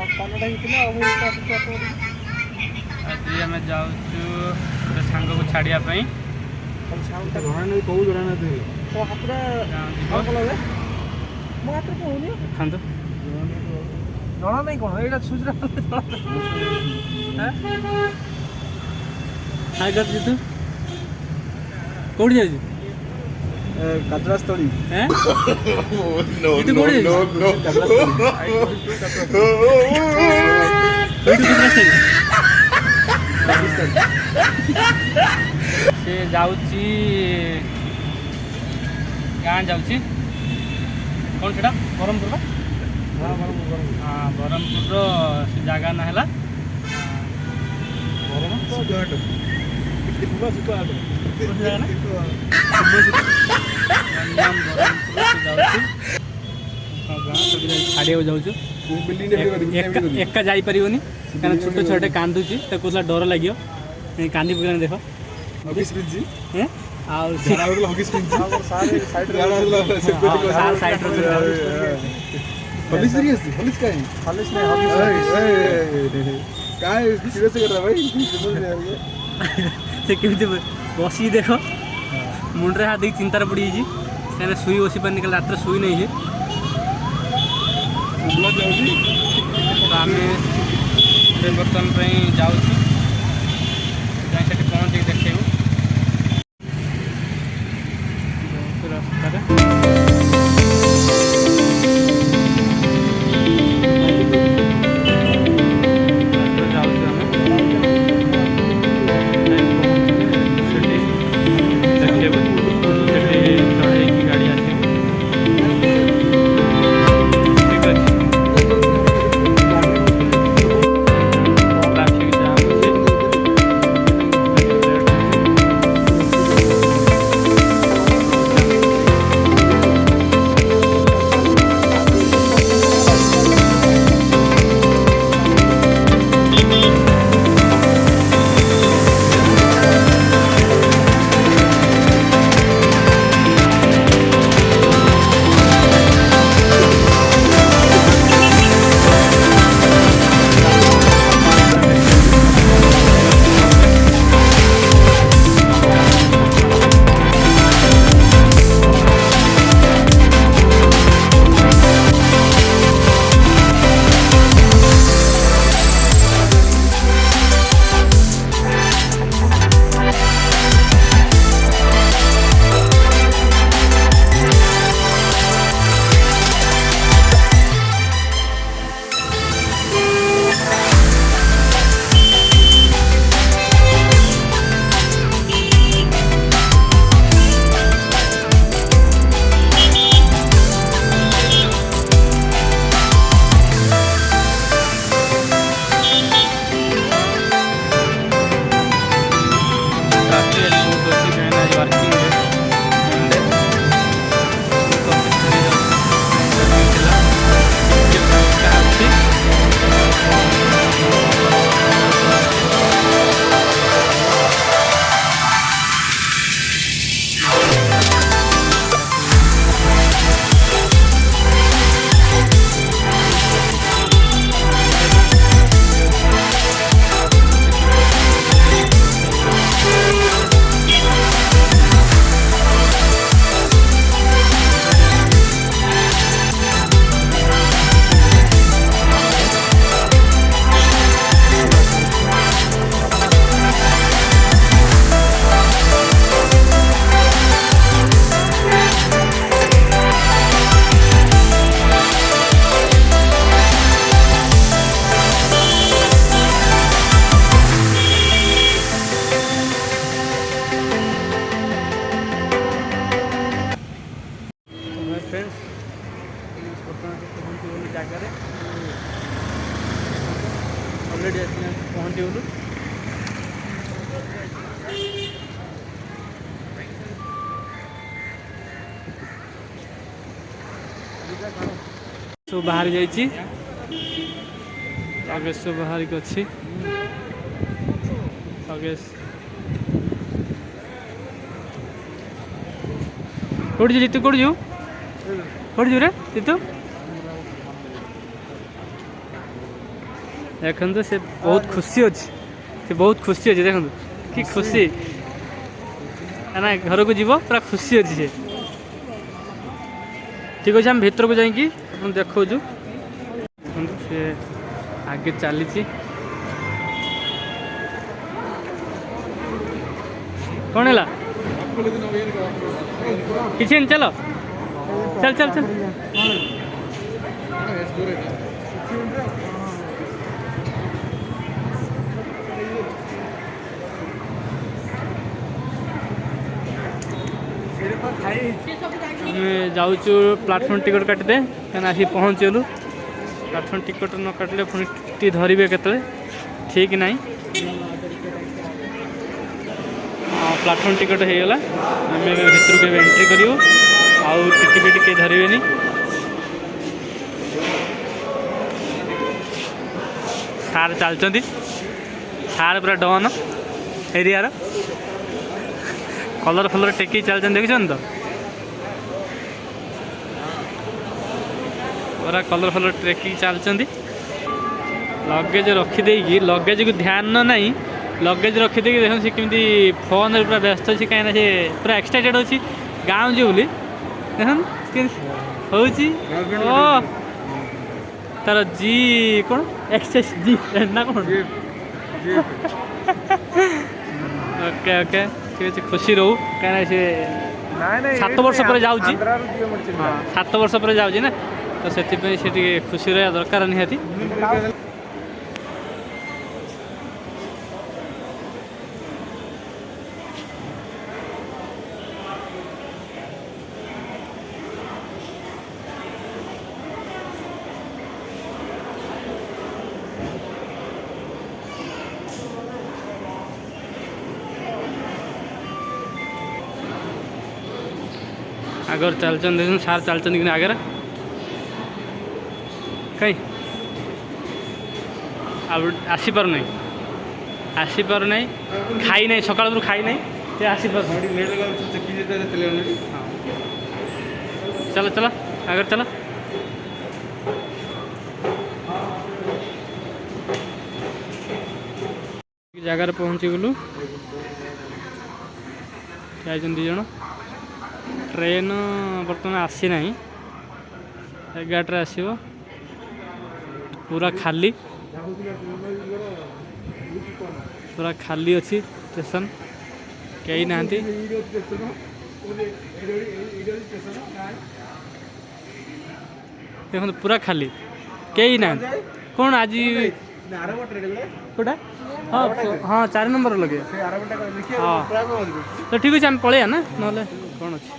आज आम जाऊँ गोटे सांग को छाड़िया खातु जना नहीं कौन ये सुजरा हाय कर तू कौड़ी जाऊ कचरा स्थली से जाऊँगी गाँ जाऊँगी कौन से ब्रह्मपुर हाँ ब्रह्मपुर से जगह ना है छाड़िया जाऊँ एका जापर क्या छोटे छोटे कांदुची कौन डर लगे कांदी पकड़ देख से केमी बसी देख मुंडे हाथ चिंतार पड़ी से शुई बसी पानी कल रात शुई नहीं आम बर्तमान जाऊँ पहुँच देखू ऑलरेडी पहुँची गलु सब बाहर जाइए अगेश सब बाहर की अच्छी अगेश कौटी जीतू कौटी जो कौटी जो रे जीतू देखो से बहुत खुशी अच्छी से बहुत खुशी अच्छी देखो कि खुशी ना घर को जीव पूरा खुशी अच्छी से ठीक अच्छे आम भर को जाकि देखु से आगे चली कौन है किसी नहीं चलो चल चल चल जाऊँ प्लाटफर्म टिकट काटिदे क्या आसी पहुँचलु प्लाटफर्म टिकट न काटिले पुणी टी धरवे के ठीक ना हाँ प्लाटफर्म टिकट हो गला आम भर को एंट्री करूँ आउ टिटी फिटी कहीं धरवे सार चलती सार पूरा डन एरियार कलर फलर टेक चलते देखुन तो पूरा कलर फलर टेक चलती लगेज रखिदे लगेज को ध्यान ना लगेज रखिदे देख सी कमी फोन पूरा व्यस्त अच्छी कहीं से पूरा एक्साइटेड अच्छी गाँव जी बोली देख हूँ तार जी कौन एक्सेस जी ना कौन ओके ओके ठीक अच्छे खुशी रहू कहीं से 7 वर्ष पर जाऊँ 7 वर्ष पर जाऊँ ना तो से खुशी रहा दरकार निहाती आगर चलचन देख सार चलचन कि आगे कहीं आसीपार ना खाई ना सकाल खाई ना आसीपार चलो चलो आगर चलो जगार पहुँची गलु दी जन ट्रेन बर्तमान आसी ना 11 आसो पूरा खाली अच्छी स्टेशन कहीं ना देखो पूरा खाली कहीं ना कौन आज कौटा हाँ हाँ 4 नंबर लगे हाँ तो ठीक अच्छे आम पलैया ना ना कौन अच्छे